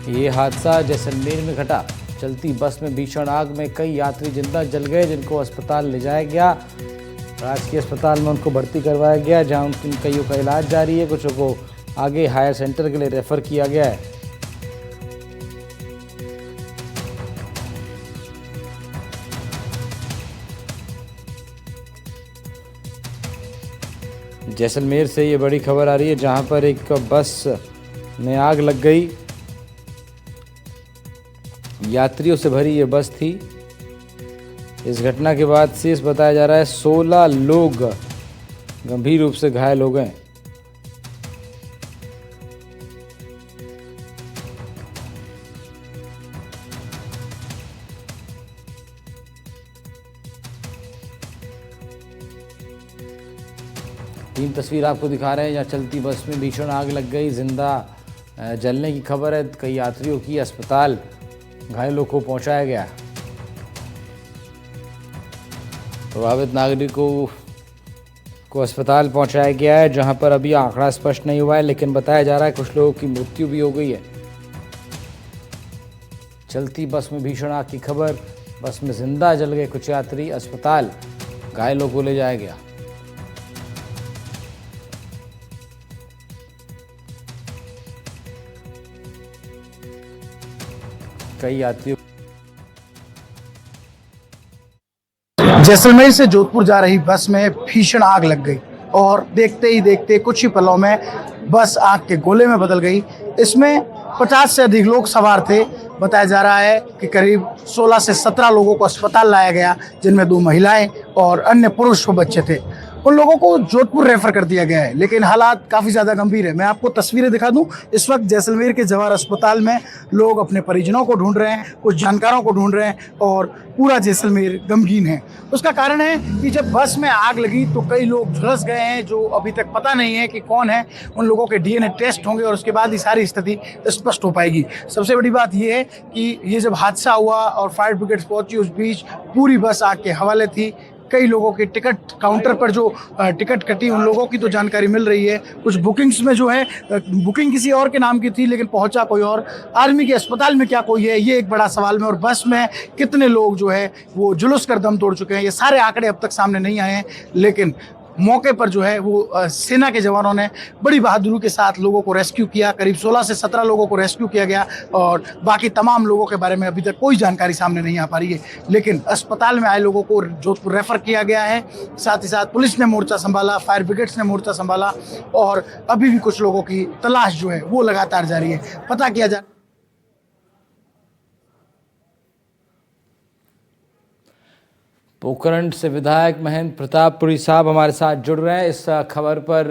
ये हादसा जैसलमेर में घटा। चलती बस में भीषण आग में कई यात्री जिंदा जल गए, जिनको अस्पताल ले जाया गया। राजकीय अस्पताल में उनको भर्ती करवाया गया, जहां उनकी कईयों का इलाज जारी है। कुछ को आगे हायर सेंटर के लिए रेफर किया गया है। जैसलमेर से ये बड़ी खबर आ रही है, जहां पर एक बस में आग लग गई। यात्रियों से भरी ये बस थी। इस घटना के बाद से बताया जा रहा है 16 लोग गंभीर रूप से घायल हो गए। तीन तस्वीर आपको दिखा रहे हैं, जहाँ चलती बस में भीषण आग लग गई, जिंदा जलने की खबर है। कई यात्रियों की अस्पताल घायलों को पहुंचाया गया। प्रभावित नागरिकों को अस्पताल पहुंचाया गया है, जहां पर अभी आंकड़ा स्पष्ट नहीं हुआ है, लेकिन बताया जा रहा है कुछ लोगों की मृत्यु भी हो गई है। चलती बस में भीषण आग की खबर, बस में जिंदा जल गए कुछ यात्री, अस्पताल घायलों को ले जाया गया। कई यात्रियों जैसलमेर से जोधपुर जा रही बस में भीषण आग लग गई और देखते ही देखते कुछ ही पलों में बस आग के गोले में बदल गई। इसमें 50 से अधिक लोग सवार थे। बताया जा रहा है कि करीब 16 से 17 लोगों को अस्पताल लाया गया, जिनमें 2 महिलाएं और अन्य पुरुष व बच्चे थे। उन लोगों को जोधपुर रेफर कर दिया गया है, लेकिन हालात काफ़ी ज़्यादा गंभीर है। मैं आपको तस्वीरें दिखा दूं। इस वक्त जैसलमेर के जवाहर अस्पताल में लोग अपने परिजनों को ढूंढ रहे हैं, कुछ जानकारों को ढूंढ रहे हैं और पूरा जैसलमेर गमगीन है। उसका कारण है कि जब बस में आग लगी तो कई लोग झुलस गए हैं, जो अभी तक पता नहीं है कि कौन है। उन लोगों के DNA टेस्ट होंगे और उसके बाद ही सारी स्थिति स्पष्ट हो पाएगी। सबसे बड़ी बात यह है कि ये जब हादसा हुआ और फायर ब्रिगेड पहुंची, उस बीच पूरी बस आग के हवाले थी। कई लोगों के टिकट काउंटर पर जो टिकट कटी, उन लोगों की तो जानकारी मिल रही है। कुछ बुकिंग्स में जो है बुकिंग किसी और के नाम की थी, लेकिन पहुंचा कोई और। आर्मी के अस्पताल में क्या कोई है, ये एक बड़ा सवाल में। और बस में कितने लोग जो है वो जुलूस कर दम तोड़ चुके हैं, ये सारे आंकड़े अब तक सामने नहीं आए हैं। लेकिन मौके पर जो है वो सेना के जवानों ने बड़ी बहादुरी के साथ लोगों को रेस्क्यू किया। करीब 16 से 17 लोगों को रेस्क्यू किया गया और बाकी तमाम लोगों के बारे में अभी तक कोई जानकारी सामने नहीं आ पा रही है। लेकिन अस्पताल में आए लोगों को जोधपुर रेफर किया गया है। साथ ही साथ पुलिस ने मोर्चा संभाला, फायर ब्रिगेड्स ने मोर्चा संभाला और अभी भी कुछ लोगों की तलाश जो है वो लगातार जारी है, पता किया जा। पोखरण से विधायक महेंद्र प्रतापपुरी साहब हमारे साथ जुड़ रहे हैं। इस खबर पर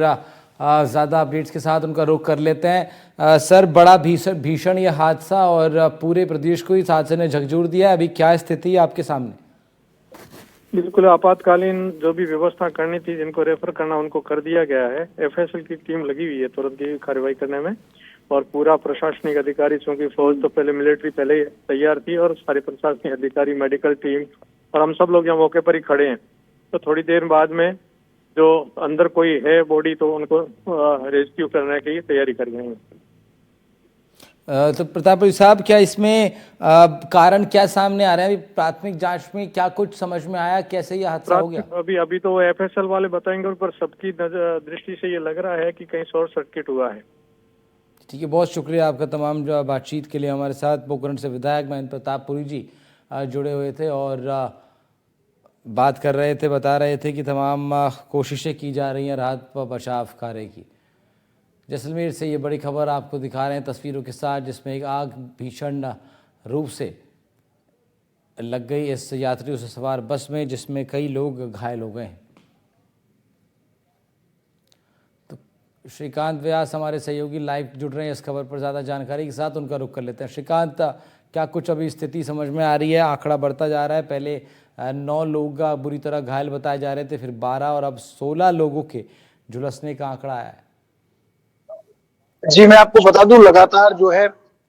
ज़्यादा अपडेट्स के साथ उनका रुख कर लेते हैं। सर, बड़ा भीषण ये हादसा और पूरे प्रदेश को इस हादसे ने झकझोर दिया है। अभी क्या स्थिति है आपके सामने? बिल्कुल आपातकालीन जो भी व्यवस्था करनी थी, जिनको रेफर करना उनको कर दिया गया है। FSL की टीम लगी हुई है तुरंत की कार्रवाई करने में और पूरा प्रशासनिक अधिकारी, चूंकि फौज तो पहले मिलिट्री पहले ही तैयार थी और सारे प्रशासनिक अधिकारी, मेडिकल टीम और हम सब लोग यहाँ मौके पर ही खड़े हैं। तो थोड़ी देर बाद में जो अंदर कोई है बॉडी, तो उनको रेस्क्यू करने की तैयारी कर रहे हैं। तो प्रतापपुरी साहब, क्या इसमें कारण क्या सामने आ रहे हैं? अभी प्राथमिक जांच में क्या कुछ समझ में आया, कैसे ये हादसा हो गया? अभी तो FSL वाले बताएंगे, पर सबकी दृष्टि से ये लग रहा है कि कहीं शॉर्ट सर्किट हुआ है। ठीक है, बहुत शुक्रिया आपका तमाम जो बातचीत के लिए। हमारे साथ पोखरण से विधायक महेंद्र प्रतापपुरी जी जुड़े हुए थे और बात कर रहे थे, बता रहे थे कि तमाम कोशिशें की जा रही हैं राहत व बचाव कार्य की। जैसलमेर से ये बड़ी खबर आपको दिखा रहे हैं तस्वीरों के साथ, जिसमें एक आग भीषण रूप से लग गई इस यात्रियों से सवार बस में, जिसमें कई लोग घायल हो गए हैं। तो श्रीकांत व्यास हमारे सहयोगी लाइव जुड़ रहे हैं इस खबर पर ज़्यादा जानकारी के साथ, उनका रुख कर लेते हैं। श्रीकांत, क्या कुछ अभी स्थिति समझ में आ रही है? आंकड़ा बढ़ता जा रहा है, पहले 9 लोग बुरी तरह घायल बताए जा रहे थे, फिर 12 और अब 16 लोगों के झुलसने का आंकड़ा आया है। जी, मैं आपको बता दूं, लगातार जो है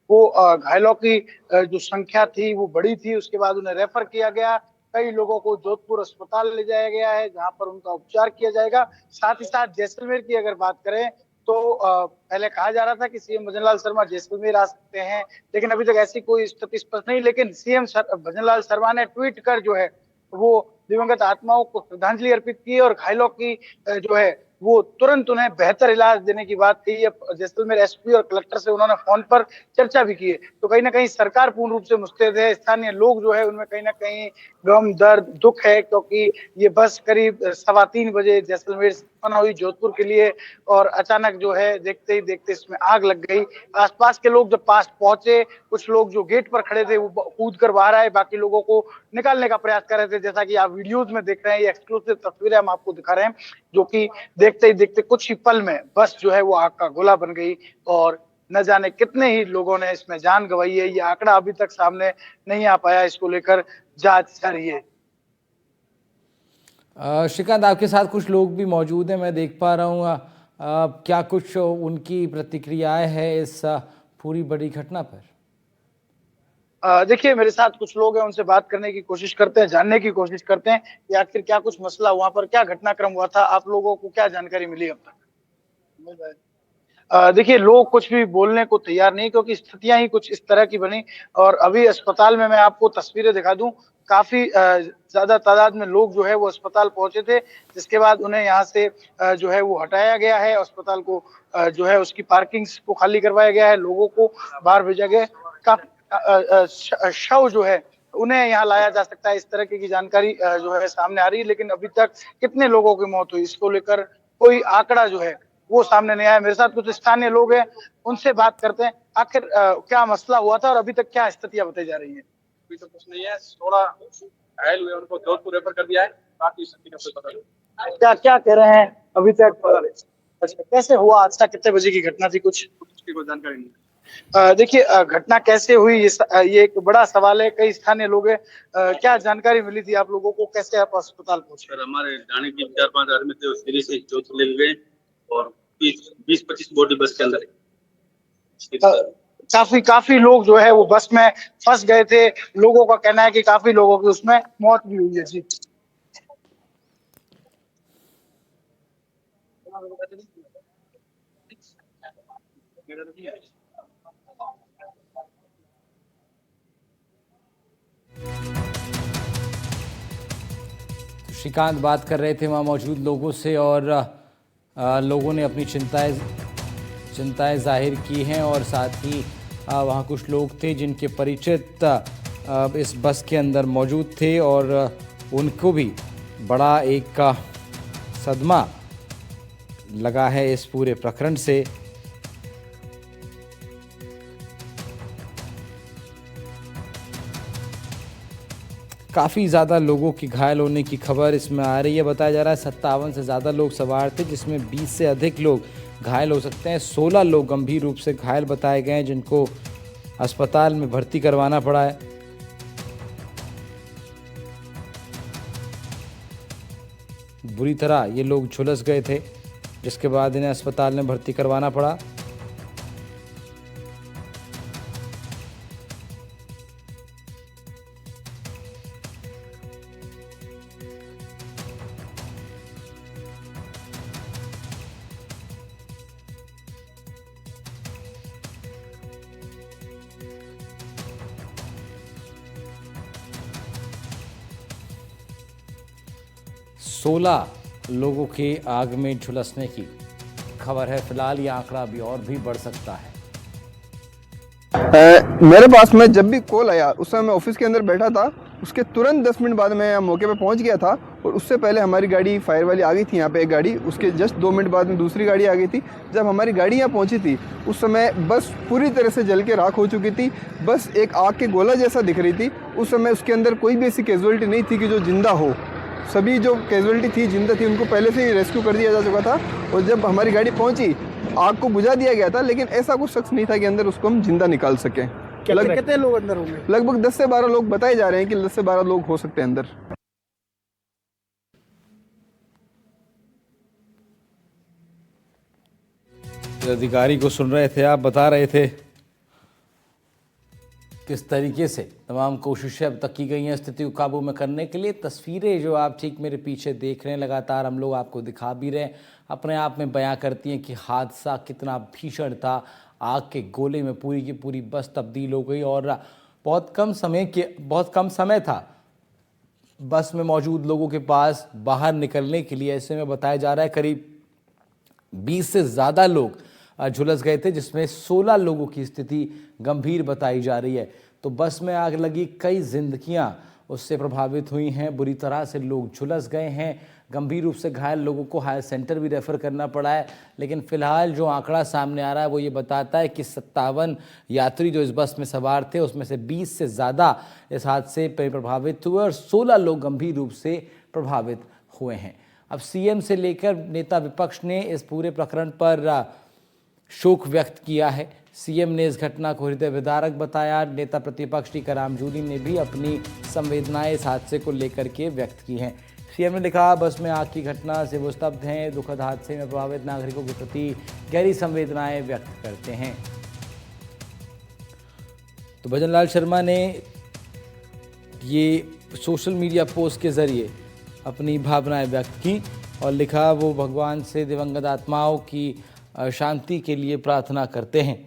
वो घायलों की जो संख्या थी वो बड़ी थी। उसके बाद उन्हें रेफर किया गया। कई लोगों को जोधपुर अस्पताल ले जाया गया है, जहां पर उनका उपचार किया जाएगा। साथ ही साथ जैसलमेर की अगर बात करें तो पहले कहा जा रहा था कि सीएम भजनलाल शर्मा जैसलमेर आ सकते हैं, लेकिन अभी तक ऐसी कोई स्थिति स्पष्ट नहीं। लेकिन सीएम भजनलाल शर्मा ने ट्वीट कर जो है वो दिवंगत आत्माओं को श्रद्धांजलि अर्पित की है और घायलों की जो है वो तुरंत उन्हें बेहतर इलाज देने की बात कही है। जैसलमेर एसपी और कलेक्टर से उन्होंने फोन पर चर्चा भी की है। तो कहीं ना कहीं सरकार पूर्ण रूप से मुस्तैद है। स्थानीय लोग जो है उनमें कहीं ना कहीं गम, दर्द, दुख है, क्योंकि ये बस करीब 3:15 जैसलमेर से रवाना हुई जोधपुर के लिए और अचानक जो है देखते ही देखते इसमें आग लग गई। आसपास के लोग जब पास पहुंचे, कुछ लोग जो गेट पर खड़े थे वो कूद कर बाहर आए, बाकी लोगों को निकालने का प्रयास कर रहे थे। जैसा कि आप वीडियोज में देख रहे हैं, ये एक्सक्लूसिव तस्वीरें हम आपको दिखा रहे हैं, जो कि देखते ही देखते कुछ ही पल में बस जो है वो आग का गोला बन गई और न जाने कितने ही लोगों ने इसमें जान गंवाई है। ये आंकड़ा अभी तक सामने नहीं आ पाया, इसको लेकर जांच जारी है। श्रीकांत, आपके साथ कुछ लोग भी मौजूद हैं, मैं देख पा रहा हूँ। क्या कुछ उनकी प्रतिक्रियाएं हैं इस पूरी बड़ी घटना पर? देखिए, मेरे साथ कुछ लोग हैं, उनसे बात करने की कोशिश करते हैं, जानने की कोशिश करते हैं कि आखिर क्या कुछ मसला वहां पर, क्या घटनाक्रम हुआ था, आप लोगों को क्या जानकारी मिली अब तक? देखिए, लोग कुछ भी बोलने को तैयार नहीं, क्योंकि स्थितियां ही कुछ इस तरह की बनी। और अभी अस्पताल में मैं आपको तस्वीरें दिखा दूं, काफी ज्यादा तादाद में लोग जो है वो अस्पताल पहुंचे थे, जिसके बाद उन्हें यहाँ से जो है वो हटाया गया है। अस्पताल को जो है उसकी पार्किंग को खाली करवाया गया है, लोगों को बाहर भेजा गया है। काफी शव जो है उन्हें यहाँ लाया जा सकता है, इस तरह की जानकारी जो है सामने आ रही है। लेकिन अभी तक कितने लोगों की मौत हुई, इसको लेकर कोई आंकड़ा जो है वो सामने नहीं आया। मेरे साथ कुछ स्थानीय लोग हैं, उनसे बात करते हैं, आखिर क्या मसला हुआ था और अभी तक क्या स्थितियां बताई जा रही है। अभी तो कुछ नहीं है, थोड़ा घायल हुए, उनको जोधपुर रेफर कर दिया है, बाकी स्थिति का कोई पता नहीं। क्या क्या कह रहे हैं अभी तक? अच्छा, कैसे हुआ हादसा, कितने बजे की घटना थी, कुछ उसकी कोई जानकारी नहीं। देखिए, घटना कैसे हुई ये एक बड़ा सवाल है। कई स्थानीय लोग हैं, क्या जानकारी मिली थी आप लोगों को, कैसे आप अस्पताल पहुंचे? सर, हमारे जाने की 4-5 आदमी थे, सीढ़ी से जोधपुर ले गए और 20-25 बॉडी बस के अंदर। काफी लोग जो है वो बस में फंस गए थे। लोगों का कहना है कि काफी लोगों की उसमें मौत भी हुई है। जी, श्रीकांत बात कर रहे थे वहाँ मौजूद लोगों से और लोगों ने अपनी चिंताएं जाहिर की हैं और साथ ही वहाँ कुछ लोग थे जिनके परिचित इस बस के अंदर मौजूद थे और उनको भी बड़ा एक सदमा लगा है इस पूरे प्रकरण से। काफ़ी ज़्यादा लोगों की घायल होने की खबर इसमें आ रही है। बताया जा रहा है 57 से ज़्यादा लोग सवार थे, जिसमें 20 से अधिक लोग घायल हो सकते हैं। 16 लोग गंभीर रूप से घायल बताए गए हैं, जिनको अस्पताल में भर्ती करवाना पड़ा है। बुरी तरह ये लोग झुलस गए थे, जिसके बाद इन्हें अस्पताल में भर्ती करवाना पड़ा। सोलह लोगों के आग में झुलसने की खबर है। फिलहाल ये आंकड़ा अभी और भी बढ़ सकता है। मेरे पास में जब भी कॉल आया उस समय मैं ऑफिस के अंदर बैठा था। उसके तुरंत 10 मिनट बाद मैं मौके पे पहुंच गया था और उससे पहले हमारी गाड़ी फायर वाली आ गई थी यहाँ पे एक गाड़ी। उसके जस्ट 2 मिनट बाद में दूसरी गाड़ी आ गई थी। जब हमारी गाड़ी यहाँ पहुंची थी उस समय बस पूरी तरह से जल के राख हो चुकी थी। बस एक आग के गोला जैसा दिख रही थी। उस समय उसके अंदर कोई भी ऐसी कैजुअलिटी नहीं थी कि जो जिंदा हो। सभी जो कैजुअलिटी थी, जिंदा थी, उनको पहले से ही रेस्क्यू कर दिया जा चुका था। और जब हमारी गाड़ी पहुंची आग को बुझा दिया गया था, लेकिन ऐसा कुछ शख्स नहीं था कि अंदर उसको हम जिंदा निकाल सकें। कितने लोग अंदर होंगे? लगभग 10 से 12 लोग बताए जा रहे हैं कि 10 से 12 लोग हो सकते हैं अंदर। अधिकारी को सुन रहे थे आप, बता रहे थे किस तरीके से तमाम कोशिशें अब तक की गई हैं स्थिति को काबू में करने के लिए। तस्वीरें जो आप ठीक मेरे पीछे देख रहे हैं, लगातार हम लोग आपको दिखा भी रहे हैं, अपने आप में बयां करती हैं कि हादसा कितना भीषण था। आग के गोले में पूरी की पूरी बस तब्दील हो गई और बहुत कम समय था बस में मौजूद लोगों के पास बाहर निकलने के लिए। ऐसे में बताया जा रहा है करीब 20 से ज़्यादा लोग झुलस गए थे, जिसमें 16 लोगों की स्थिति गंभीर बताई जा रही है। तो बस में आग लगी, कई जिंदगियां उससे प्रभावित हुई हैं, बुरी तरह से लोग झुलस गए हैं। गंभीर रूप से घायल लोगों को हायर सेंटर भी रेफर करना पड़ा है। लेकिन फिलहाल जो आंकड़ा सामने आ रहा है वो ये बताता है कि 57 यात्री जो इस बस में सवार थे, उसमें से 20 से ज़्यादा इस हादसे पर प्रभावित हुए और 16 लोग गंभीर रूप से प्रभावित हुए हैं। अब सीएम से लेकर नेता विपक्ष ने इस पूरे प्रकरण पर शोक व्यक्त किया है। सीएम ने इस घटना को हृदय विदारक बताया। नेता प्रतिपक्ष टीकाराम जूली ने भी अपनी संवेदनाएं इस हादसे को लेकर के व्यक्त की हैं। सीएम ने लिखा, बस में आग की घटना से वो स्तब्ध हैं, दुखद हादसे में प्रभावित नागरिकों के प्रति गहरी संवेदनाएं व्यक्त करते हैं। तो भजनलाल शर्मा ने ये सोशल मीडिया पोस्ट के जरिए अपनी भावनाएं व्यक्त की और लिखा, वो भगवान से दिवंगत आत्माओं की शांति के लिए प्रार्थना करते हैं।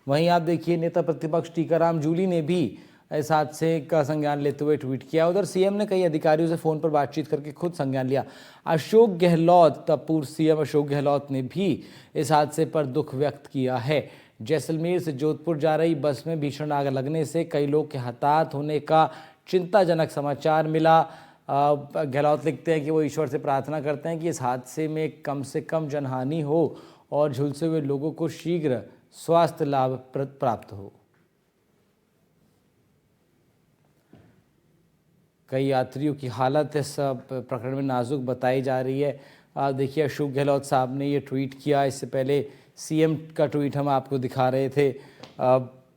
वहीं आप देखिए, नेता प्रतिपक्ष टीकाराम जूली ने भी इस हादसे का संज्ञान लेते हुए ट्वीट किया। उधर सीएम ने कई अधिकारियों से फोन पर बातचीत करके खुद संज्ञान लिया। अशोक गहलोत, पूर्व सीएम अशोक गहलोत ने भी इस हादसे पर दुख व्यक्त किया है। जैसलमेर से जोधपुर जा रही बस में भीषण आग लगने से कई लोग के हताहत होने का चिंताजनक समाचार मिला। गहलोत लिखते हैं कि वो ईश्वर से प्रार्थना करते हैं कि इस हादसे में कम से कम जनहानि हो और झुलसे हुए लोगों को शीघ्र स्वास्थ्य लाभ प्राप्त हो। कई यात्रियों की हालत इस प्रकरण में नाजुक बताई जा रही है। आप देखिए, अशोक गहलोत साहब ने ये ट्वीट किया। इससे पहले सीएम का ट्वीट हम आपको दिखा रहे थे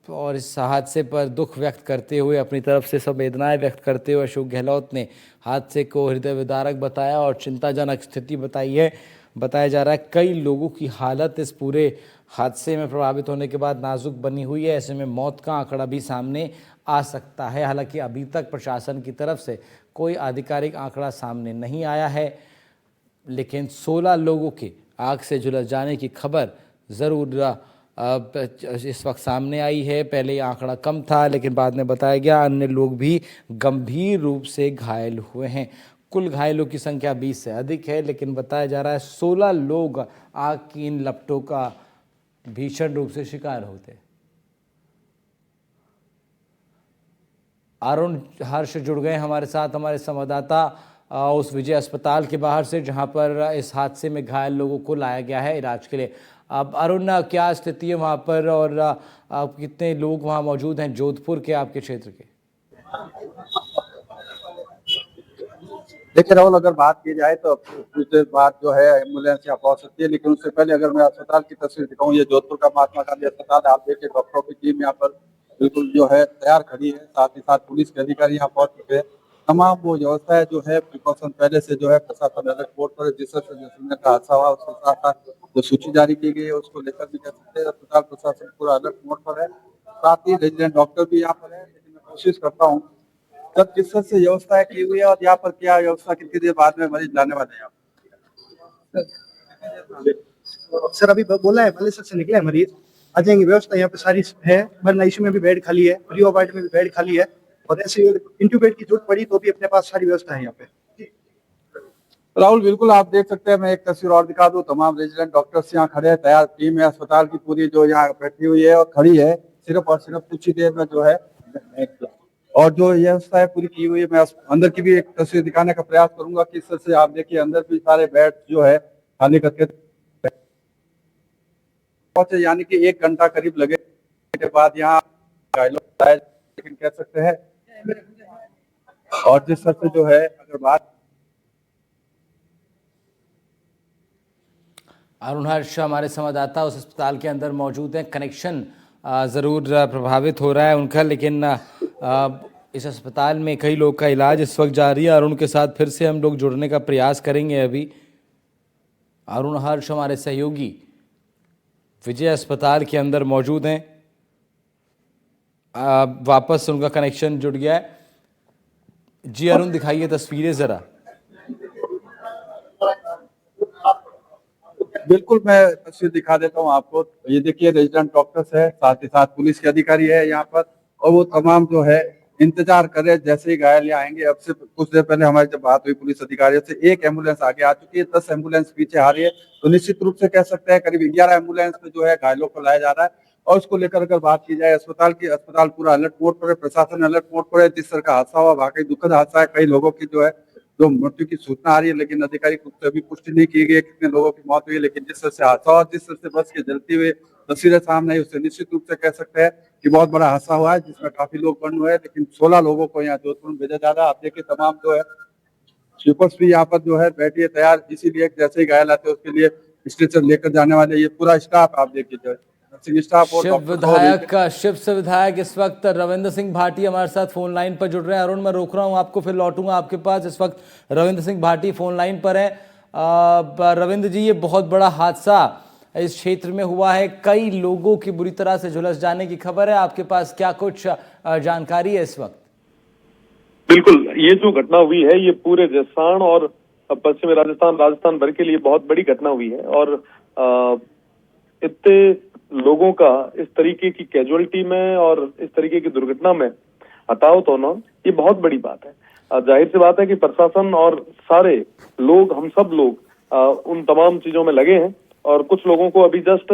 और इस हादसे पर दुख व्यक्त करते हुए, अपनी तरफ से संवेदनाएं व्यक्त करते हुए अशोक गहलोत ने हादसे को हृदय विदारक बताया और चिंताजनक स्थिति बताई है। बताया जा रहा है कई लोगों की हालत इस पूरे हादसे में प्रभावित होने के बाद नाजुक बनी हुई है। ऐसे में मौत का आंकड़ा भी सामने आ सकता है। हालांकि अभी तक प्रशासन की तरफ से कोई आधिकारिक आंकड़ा सामने नहीं आया है, लेकिन 16 लोगों के आग से झुलस जाने की खबर ज़रूर इस वक्त सामने आई है। पहले ये आंकड़ा कम था, लेकिन बाद में बताया गया अन्य लोग भी गंभीर रूप से घायल हुए हैं। कुल घायलों की संख्या 20 से अधिक है, लेकिन बताया जा रहा है 16 लोग आग की इन लपटों का भीषण रूप से शिकार होते। अरुण हर्ष जुड़ गए हमारे साथ, हमारे संवाददाता उस विजय अस्पताल के बाहर से, जहां पर इस हादसे में घायल लोगों को लाया गया है इलाज के लिए। अब अरुण, क्या स्थिति है वहां पर और कितने लोग वहां मौजूद हैं जोधपुर के आपके क्षेत्र के? देखिए राहुल, अगर बात की जाए तो कुछ देर बाद जो है एम्बुलेंस यहाँ पहुंच सकती है, लेकिन उससे पहले अगर मैं अस्पताल की तस्वीर दिखाऊं, ये जोधपुर का महात्मा गांधी अस्पताल है। आप देखिए, डॉक्टरों की टीम यहाँ पर बिल्कुल जो है तैयार खड़ी है, साथ ही साथ पुलिस के अधिकारी यहाँ पहुंच चुके हैं। तमाम वो व्यवस्था है जो है प्रिकॉशन पहले से जो है प्रशासन अलर्ट बोर्ड पर, जिस जैसलमेर का हादसा हुआ उसके साथ साथ जो सूची जारी की गई है उसको लेकर भी कह सकते हैं अस्पताल प्रशासन पूरा अलर्ट मोड पर है। साथ ही रेजिडेंट डॉक्टर भी यहाँ पर है, लेकिन मैं कोशिश करता हूँ जब किस तरह से व्यवस्था की हुई है और यहाँ पर क्या व्यवस्था, कितनी देर बाद में मरीज लाने वाले हैं आप? सर अभी बोला है बालेसर से निकला है मरीज, आ जाएंगे। व्यवस्था यहाँ पे सारी है, वरना आईसीयू में भी बेड खाली है, प्रियो वार्ड में भी बेड खाली है और ऐसे इंट्यूबेट की जरूरत पड़ी तो भी अपने पास सारी व्यवस्था है यहाँ पे। राहुल बिल्कुल आप देख सकते हैं, मैं एक तस्वीर और दिखा दूं। तमाम रेजिडेंट डॉक्टर्स यहाँ खड़े हैं, तैयार टीम है अस्पताल की पूरी जो यहाँ बैठी हुई है और खड़ी है। सिर्फ और सिर्फ कुछ ही देर में जो है और जो व्यवस्था है पूरी की हुई है। मैं अंदर की भी एक तस्वीर दिखाने का प्रयास करूंगा कि इस तरह से आप देखिए अंदर भी सारे बेड जो है खाली करके पहुंचे, यानी कि 1 घंटा करीब लगे के बाद यहाँ लेकिन कह सकते हैं। और जिस तरह से जो है अगर बात अरुण हर्ष हमारे संवाददाता उस अस्पताल के अंदर मौजूद हैं। कनेक्शन ज़रूर प्रभावित हो रहा है उनका, लेकिन इस अस्पताल में कई लोग का इलाज इस वक्त जारी है। अरुण के साथ फिर से हम लोग जुड़ने का प्रयास करेंगे। अभी अरुण हर्ष हमारे सहयोगी विजय अस्पताल के अंदर मौजूद हैं वापस उनका कनेक्शन जुड़ गया है। जी अरुण, दिखाइए तस्वीरें जरा। बिल्कुल, मैं तस्वीर दिखा देता हूँ आपको। ये देखिए, रेजिडेंट डॉक्टर्स है, साथ ही साथ पुलिस के अधिकारी है यहाँ पर, और वो तमाम जो है इंतजार कर रहे हैं जैसे ही घायल यहाँ आएंगे। अब से कुछ देर पहले हमारी जब बात हुई पुलिस अधिकारियों से, एक एम्बुलेंस आगे आ चुकी है, 10 एम्बुलेंस पीछे आ रही है। तो निश्चित रूप से कह सकते हैं करीब 11 एम्बुलेंस में जो है घायलों को लाया जा रहा है। और उसको लेकर अगर बात की जाए, अस्पताल पूरा अलर्ट मोड पर है, प्रशासन अलर्ट मोड पर है। जिस तरह का हादसा हुआ, वाकई दुखद हादसा है। कई लोगों की जो है जो मृत्यु की सूचना आ रही है, लेकिन आधिकारिक रूप से अभी पुष्टि नहीं की गई है कितने लोगों की मौत हुई है। लेकिन जिस तरह से हादसा हुआ, जिस तरह से बस के जलते हुए तस्वीरें सामने आई, उससे निश्चित रूप से कह सकते हैं कि बहुत बड़ा हादसा हुआ है, जिसमें काफी लोग बंद हुए हैं। लेकिन 16 लोगों को यहाँ जोधपुर में भेजा जा रहा है। आप देखिए, तमाम जो है स्वीपर्स भी यहाँ पर जो है बैठी है तैयार, इसीलिए जैसे ही घायल आते हैं उसके लिए स्ट्रेचर लेकर जाने वाले ये पूरा स्टाफ आप देखिए जो है, नर्सिंग स्टाफ और शिव से विधायक इस वक्त रविंद्र सिंह भाटी हमारे साथ फोन लाइन पर जुड़ रहे हैं। अरुण, मैं रोक रहा हूं आपको, फिर लौटूंगा आपके पास। इस वक्त रविंद्र सिंह भाटी फोन लाइन पर है। रविंद्र जी, ये बहुत बड़ा हादसा इस क्षेत्र में हुआ है, कई लोगों की बुरी तरह से झुलस जाने की खबर है। आपके पास क्या कुछ जानकारी है इस वक्त? बिल्कुल, ये जो घटना हुई है ये पूरे जसवाण और पश्चिमी राजस्थान भर के लिए बहुत बड़ी घटना हुई है। और इतने लोगों का इस तरीके की कैजुअलिटी में और इस तरीके की दुर्घटना में हताहत होना, ये बहुत बड़ी बात है। जाहिर सी बात है कि प्रशासन और सारे लोग, हम सब लोग उन तमाम चीजों में लगे हैं। और कुछ लोगों को अभी जस्ट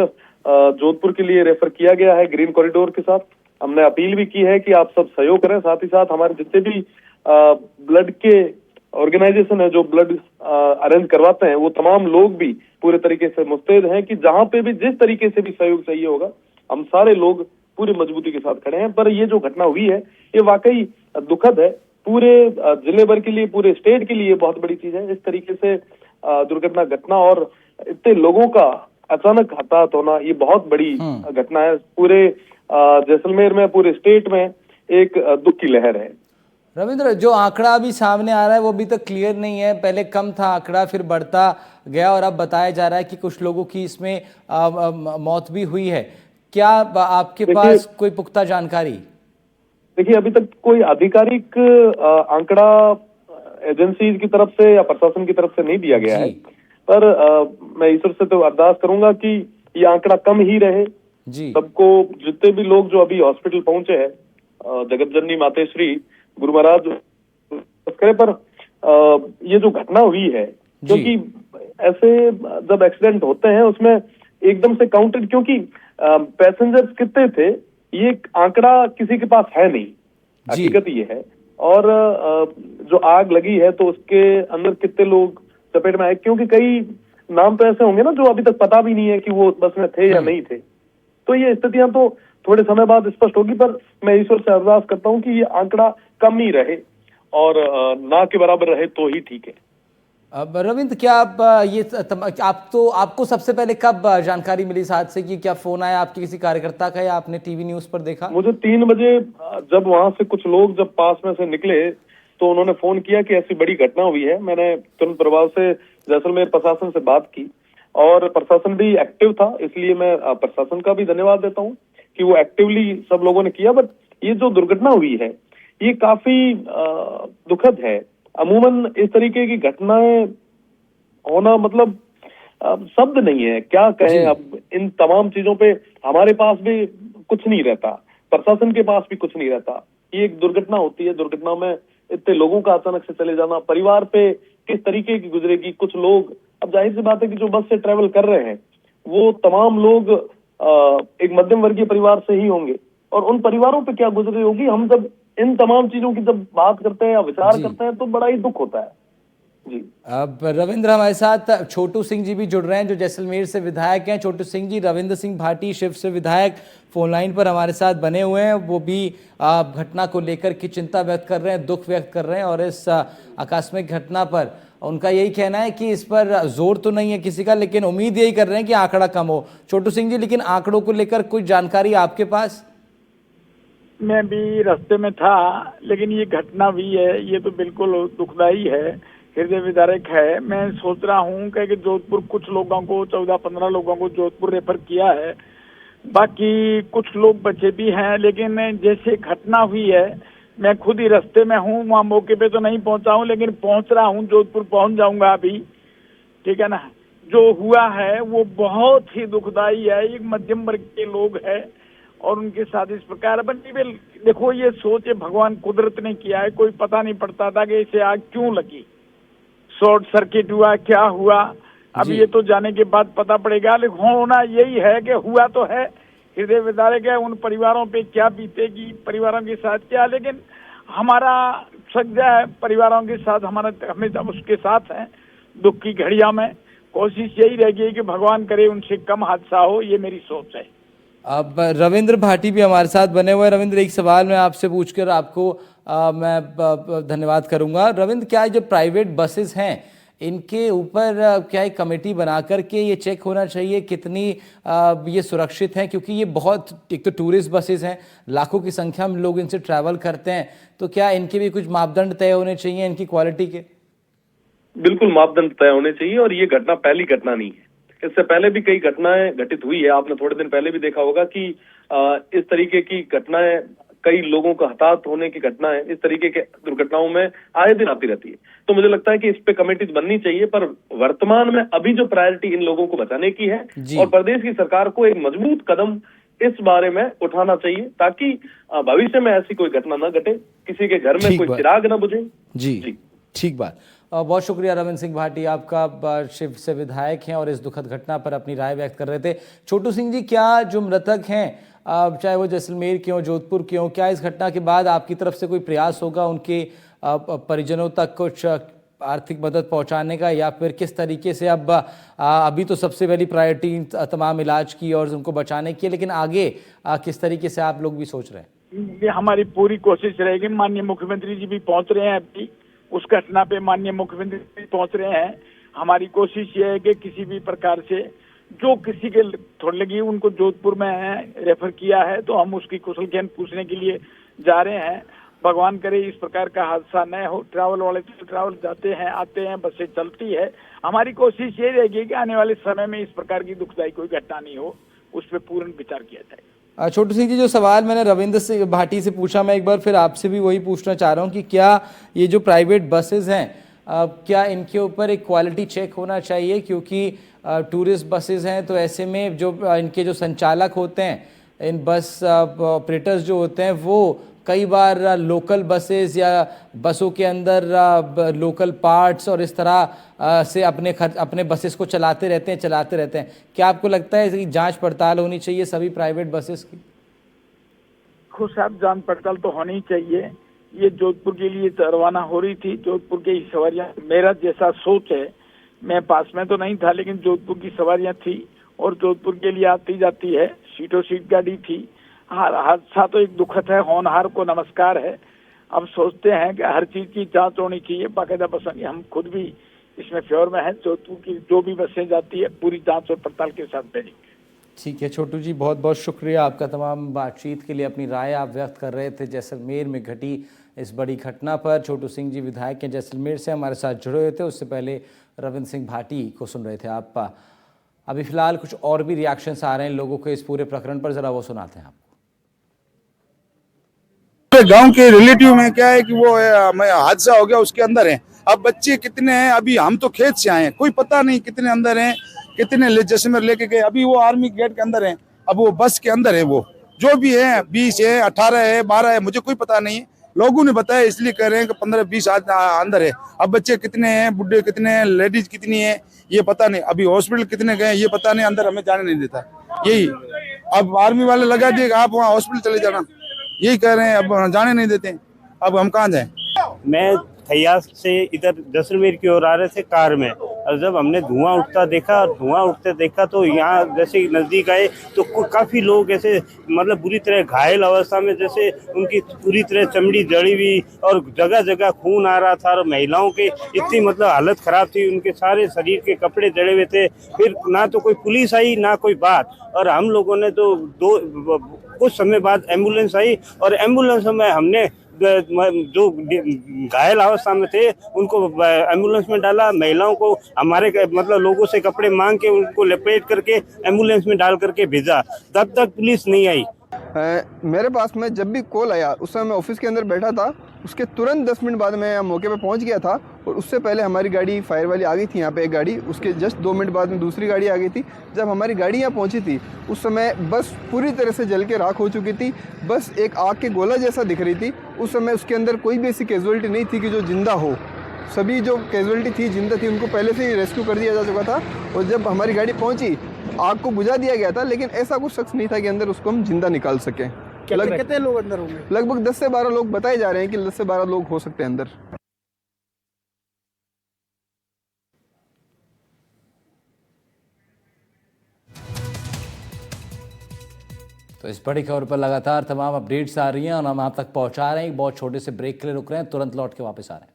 जोधपुर के लिए रेफर किया गया है ग्रीन कॉरिडोर के साथ। हमने अपील भी की है कि आप सब सहयोग करें। साथ ही साथ हमारे जितने भी ब्लड के ऑर्गेनाइजेशन है जो ब्लड अरेंज करवाते हैं, वो तमाम लोग भी पूरे तरीके से मुस्तैद हैं कि जहां पे भी जिस तरीके से भी सहयोग चाहिए होगा, हम सारे लोग पूरी मजबूती के साथ खड़े हैं। पर ये जो घटना हुई है ये वाकई दुखद है, पूरे जिले भर के लिए, पूरे स्टेट के लिए बहुत बड़ी चीज है। इस तरीके से दुर्घटना घटना और इतने लोगों का अचानक हताहत होना, ये बहुत बड़ी घटना है। पूरे जैसलमेर में, पूरे स्टेट में एक दुख की लहर है। रविंद्र, जो आंकड़ा अभी सामने आ रहा है वो अभी तक क्लियर नहीं है। पहले कम था आंकड़ा, फिर बढ़ता गया और अब बताया जा रहा है कि कुछ लोगों की इसमें मौत भी हुई है। क्या आपके पास कोई पुख्ता जानकारी? देखिए, अभी तक कोई आधिकारिक आंकड़ा एजेंसी की तरफ से या प्रशासन की तरफ से नहीं दिया गया है। पर मैं ईश्वर से तो अरदास करूंगा कि ये आंकड़ा कम ही रहे। सबको, जितने भी लोग जो अभी हॉस्पिटल पहुंचे हैं, जगत जननी मातेश्वरी गुरु महाराज करे। पर ये जो घटना हुई है, क्योंकि ऐसे जब एक्सीडेंट होते हैं उसमें एकदम से काउंटेड, क्योंकि पैसेंजर्स कितने थे ये आंकड़ा किसी के पास है नहीं, हकीकत ये है। और जो आग लगी है तो उसके अंदर कितने लोग चपेट में आए, क्योंकि कई नाम तो ऐसे होंगे ना जो अभी तक पता भी नहीं है कि वो बस में थे या नहीं थे। तो ये स्थितियां तो थोड़े समय बाद स्पष्ट होगी। पर मैं ईश्वर से अरदास करता हूं कि ये आंकड़ा कम ही रहे और ना के बराबर रहे तो ही ठीक है। अब रविंद्र, क्या आप आपको सबसे पहले कब जानकारी मिली इस हादसे की? क्या फोन आया आपके किसी कार्यकर्ता का या आपने टीवी न्यूज पर देखा? मुझे 3 बजे जब वहां से कुछ लोग जब पास में से निकले तो उन्होंने फोन किया कि ऐसी बड़ी घटना हुई है। मैंने तुरंत प्रभाव से जैसलमेर प्रशासन से बात की और प्रशासन भी एक्टिव था, इसलिए मैं प्रशासन का भी धन्यवाद देता हूं कि वो एक्टिवली सब लोगों ने किया। बट ये जो दुर्घटना हुई है ये काफी दुखद है। अमूमन इस तरीके की घटनाएं होना, मतलब शब्द नहीं है, क्या कहें। अब इन तमाम चीजों पे हमारे पास भी कुछ नहीं रहता, प्रशासन के पास भी कुछ नहीं रहता। ये एक दुर्घटना होती है, दुर्घटना में इतने लोगों का अचानक से चले जाना, परिवार पे किस तरीके की गुजरेगी। कुछ लोग, अब जाहिर सी बात है कि जो बस से ट्रेवल कर रहे हैं वो तमाम लोग एक मध्यम वर्गीय परिवार से ही होंगे, और उन परिवारों पे क्या गुजरी होगी। हम जब इन तमाम चीजों की जब बात करते हैं या विचार करते हैं तो बड़ा ही दुख होता है जी। अब रविंद्र, हमारे साथ छोटू सिंह जी भी जुड़ रहे हैं जो जैसलमेर से विधायक हैं। छोटू सिंह जी, रविंद्र सिंह भाटी शिव से विधायक फोन लाइन पर हमारे साथ बने हुए हैं। वो भी घटना को लेकर की चिंता व्यक्त कर रहे हैं, दुख व्यक्त कर रहे हैं। और इस आकस्मिक घटना पर उनका यही कहना है कि इस पर जोर तो नहीं है किसी का, लेकिन उम्मीद यही कर रहे हैं कि आंकड़ा कम हो। छोटू सिंह जी, लेकिन आंकड़ों को लेकर कुछ जानकारी आपके पास? मैं भी रास्ते में था, लेकिन ये घटना हुई है ये तो बिल्कुल दुखदाई है, हृदय विदारक है। मैं सोच रहा हूँ कि जोधपुर कुछ लोगों को, 14-15 लोगों को जोधपुर रेफर किया है। बाकी कुछ लोग बचे भी हैं, लेकिन जैसे घटना हुई है, मैं खुद ही रास्ते में हूँ, वहाँ मौके पे तो नहीं पहुँचा हूँ, लेकिन पहुँच रहा हूँ, जोधपुर पहुँच जाऊंगा अभी, ठीक है ना। जो हुआ है वो बहुत ही दुखदाई है। एक मध्यम वर्ग के लोग हैं और उनके साथ इस प्रकार बनी। देखो, ये सोचे भगवान कुदरत ने किया है, कोई पता नहीं पड़ता था कि इसे आग क्यों लगी, शॉर्ट सर्किट हुआ, क्या हुआ, अब ये तो जाने के बाद पता पड़ेगा। लेकिन होना यही है कि हुआ तो है, हृदय विदारक है। उन परिवारों पे क्या बीतेगी, परिवारों के साथ क्या, लेकिन हमारा सज्जा है परिवारों के साथ, हमारा हमेशा उसके साथ है दुख की घड़िया में। कोशिश यही रहेगी कि भगवान करे उनसे कम हादसा हो, ये मेरी सोच है। अब रविंद्र भाटी भी हमारे साथ बने हुए हैं। रविंद्र, एक सवाल मैं आपसे पूछकर आपको मैं धन्यवाद करूंगा। रविंद्र, क्या जो प्राइवेट बसेस हैं इनके ऊपर क्या एक कमेटी बना करके ये चेक होना चाहिए कितनी ये सुरक्षित हैं, क्योंकि ये बहुत, एक तो टूरिस्ट बसेस हैं, लाखों की संख्या में लोग इनसे ट्रैवल करते हैं, तो क्या इनके भी कुछ मापदंड तय होने चाहिए इनकी क्वालिटी के? बिल्कुल मापदंड तय होने चाहिए, और ये घटना पहली घटना नहीं है। इससे पहले भी कई घटनाएं घटित हुई है। आपने थोड़े दिन पहले भी देखा होगा कि इस तरीके की घटनाएं, कई लोगों का हताहत होने की घटनाएं, इस तरीके के दुर्घटनाओं में आए दिन आती रहती है। तो मुझे लगता है कि इस पे कमेटी बननी चाहिए, पर वर्तमान में अभी जो प्रायोरिटी इन लोगों को बचाने की है, और प्रदेश की सरकार को एक मजबूत कदम इस बारे में उठाना चाहिए, ताकि भविष्य में ऐसी कोई घटना न घटे, किसी के घर में कोई चिराग न बुझे। जी, ठीक बात। बहुत शुक्रिया रविंद्र सिंह भाटी, आपका शिव से विधायक हैं और इस दुखद घटना पर अपनी राय व्यक्त कर रहे थे। छोटू सिंह जी, क्या जो मृतक हैं, चाहे वो जैसलमेर के हों, जोधपुर के हों, क्या इस घटना के बाद आपकी तरफ से कोई प्रयास होगा उनके परिजनों तक कुछ आर्थिक मदद पहुंचाने का, या फिर किस तरीके से अब अभी तो सबसे पहली प्रायोरिटी तमाम इलाज की और उनको बचाने की है, लेकिन आगे किस तरीके से आप लोग भी सोच रहे हैं? ये हमारी पूरी कोशिश रहेगी। माननीय मुख्यमंत्री जी भी पहुंच रहे हैं, अभी उस घटना पे माननीय मुख्यमंत्री भी पहुंच रहे हैं। हमारी कोशिश ये है कि किसी भी प्रकार से जो किसी के थोड़ी लगी उनको जोधपुर में रेफर किया है, तो हम उसकी कुशलक्षेम पूछने के लिए जा रहे हैं। भगवान करे इस प्रकार का हादसा न हो। ट्रैवल वाले तो ट्रैवल जाते हैं, आते हैं, बसें चलती है। हमारी कोशिश ये रहेगी कि आने वाले समय में इस प्रकार की दुखदायी कोई घटना नहीं हो, उस पर पूर्ण विचार किया जाए। छोटू सिंह जी, जो सवाल मैंने रविंद्र सिंह भाटी से पूछा, मैं एक बार फिर आपसे भी वही पूछना चाह रहा हूँ कि क्या ये जो प्राइवेट बसेस हैं, क्या इनके ऊपर एक क्वालिटी चेक होना चाहिए, क्योंकि टूरिस्ट बसेस हैं, तो ऐसे में जो इनके जो संचालक होते हैं, इन बस ऑपरेटर्स जो होते हैं, वो कई बार लोकल बसेस या बसों के अंदर लोकल पार्ट्स और इस तरह से अपने बसेस को चलाते रहते हैं। क्या आपको लगता है इसकी जांच पड़ताल होनी चाहिए सभी प्राइवेट बसेस की? खुद साहब, जांच पड़ताल तो होनी चाहिए। ये जोधपुर के लिए रवाना हो रही थी, जोधपुर की सवारियां, मेरा जैसा सोच है, मैं पास में तो नहीं था, लेकिन जोधपुर की सवारियां थी और जोधपुर के लिए आती जाती है, सीटों सीट गाड़ी थी। हादसा तो एक दुखद है, होनहार को नमस्कार है। अब सोचते हैं कि हर चीज की जांच होनी चाहिए, बाकायदा पसंद। हम खुद भी इसमें फेवर में है, जोधपुर की जो भी बसें जाती है पूरी जांच और पड़ताल के साथ भेजेंगे। ठीक है छोटू जी, बहुत बहुत शुक्रिया आपका तमाम बातचीत के लिए। अपनी राय आप व्यक्त कर रहे थे जैसलमेर में घटी इस बड़ी घटना पर। छोटू सिंह जी विधायक हैं जैसलमेर से, हमारे साथ जुड़े हुए थे। उससे पहले रविंद्र सिंह भाटी को सुन रहे थे आप। अभी फिलहाल कुछ और भी रिएक्शंस आ रहे हैं लोगों के इस पूरे प्रकरण पर, जरा वो सुनाते हैं आपको। गांव के रिलेटिव में क्या है कि वो हादसा हो गया, उसके अंदर है। अब बच्चे कितने हैं, अभी हम तो खेत से आए हैं, कोई पता नहीं कितने अंदर हैं, कितने जैसलमेर लेके गए। अभी वो आर्मी गेट के अंदर है, अब वो बस के अंदर है। वो जो भी है 20 है, 18 है, 12 है, मुझे कोई पता नहीं है। लोगों ने बताया इसलिए कह रहे हैं कि 15-20 अंदर है। अब बच्चे कितने हैं, बुढ़े कितने हैं, लेडीज कितनी है, ये पता नहीं। अभी हॉस्पिटल कितने गए ये पता नहीं, अंदर हमें जाने नहीं देता। यही अब आर्मी वाले लगा दिए आप वहाँ हॉस्पिटल चले जाना, यही कह रहे हैं। अब जाने नहीं देते, अब हम कहाँ जाएं? मैं खैयास से इधर जैसलमेर की ओर आ रहे थे कार में, और जब हमने धुआं उठते देखा तो यहाँ जैसे नजदीक आए तो काफी लोग ऐसे मतलब बुरी तरह घायल अवस्था में, जैसे उनकी पूरी तरह चमड़ी जड़ी हुई और जगह जगह खून आ रहा था। और महिलाओं के इतनी मतलब हालत खराब थी, उनके सारे शरीर के कपड़े जड़े हुए थे। फिर ना तो कोई पुलिस आई ना कोई बात, और हम लोगों ने तो कुछ समय बाद एम्बुलेंस आई, और एम्बुलेंस में हमने जो घायल अवस्था में थे उनको एम्बुलेंस में डाला, महिलाओं को हमारे मतलब लोगों से कपड़े मांग के उनको लपेट करके एम्बुलेंस में डाल करके भेजा, तब तक पुलिस नहीं आई। मेरे पास में जब भी कॉल आया उस समय मैं ऑफिस के अंदर बैठा था, उसके तुरंत 10 मिनट बाद मैं यहाँ मौके पे पहुँच गया था और उससे पहले हमारी गाड़ी फायर वाली आ गई थी यहाँ पे एक गाड़ी, उसके जस्ट 2 मिनट बाद में दूसरी गाड़ी आ गई थी। जब हमारी गाड़ी यहाँ पहुँची थी उस समय बस पूरी तरह से जल के राख हो चुकी थी, बस एक आग के गोला जैसा दिख रही थी। उस समय उसके अंदर कोई भी ऐसी कैजुअलिटी नहीं थी कि जो जिंदा हो, सभी जो कैजुअलिटी थी जिंदा थी, उनको पहले से ही रेस्क्यू कर दिया जा चुका था। और जब हमारी गाड़ी पहुँची आग को बुझा दिया गया था, लेकिन ऐसा कुछ शख्स नहीं था कि अंदर उसको हम जिंदा निकाल सकें। कितने लोग अंदर होंगे? लगभग 10 से 12 लोग बताए जा रहे हैं कि 10 से 12 लोग हो सकते हैं अंदर। तो इस बड़ी खबर पर लगातार तमाम अपडेट्स आ रही हैं और हम आप तक पहुंचा रहे हैं। एक बहुत छोटे से ब्रेक के लिए रुक रहे हैं, तुरंत लौट के वापस आ रहे हैं।